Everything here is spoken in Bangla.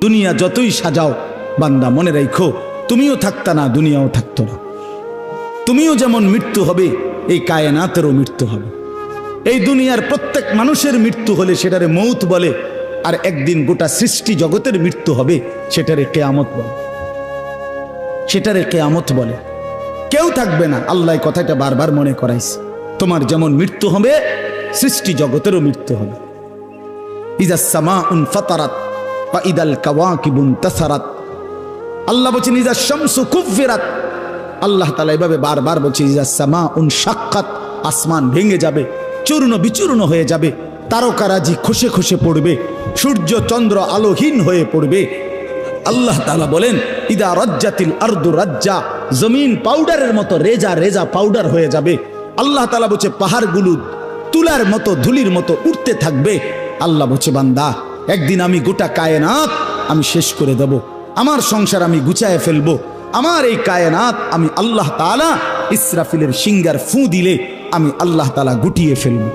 দুনিয়া যতই সাজাও বান্দা মনে রাখো তুমিও থাকতা না, দুনিয়াও থাকতো না। তুমিও যেমন মৃত্যু হবে, এই কায়নাতেরও মৃত্যু হবে। এই দুনিয়ার প্রত্যেক মানুষের মৃত্যু হলে সেটারে মৌত বলে, আর একদিন গোটা সৃষ্টি জগতের মৃত্যু হবে সেটারে কিয়ামত বলে। সেটারে কিয়ামত বলে। কেউ থাকবে না, আল্লাহ কথাটা বারবার মনে করাইছে। তোমার যেমন মৃত্যু হবে, সৃষ্টি জগতেরও মৃত্যু হবে। ইজা সামাউন ফাতারাত ওয়া ইদাল কাওয়াকিবুন তাসারাত। আল্লাহ বলেছেন ইজা শামসু কুফিরাত। আল্লাহ তাআলা এভাবে বারবার বলছে ইজা সামাউন শাক্কাত, আসমান ভেঙে যাবে, চূর্ণ বিচূর্ণ হয়ে যাবে, তারকারাজি খসে খসে পড়বে, সূর্য চন্দ্র আলোহীন হয়ে পড়বে। আল্লাহ তাআলা বলেন ইদা রাজ্জাতিল আরদু রাজ্জা, জমিন পাউডারের মতো রেজা রেজা পাউডার হয়ে যাবে। আল্লাহ তাআলা বলছে পাহাড়গুলো তুলার মতো ধুলির মতো উঠতে থাকবে। আল্লাহ বলছে বান্দা একদিন আমি গোটা কায়নাত আমি শেষ করে দেব, আমার সংসার আমি গুছায় ফেলবো, আমার এই কায়নাত আমি আল্লাহ তাআলা ইসরাফিলের সিঙ্গার ফু দিলে আমি আল্লাহ তাআলা গুটিয়ে ফেলবো।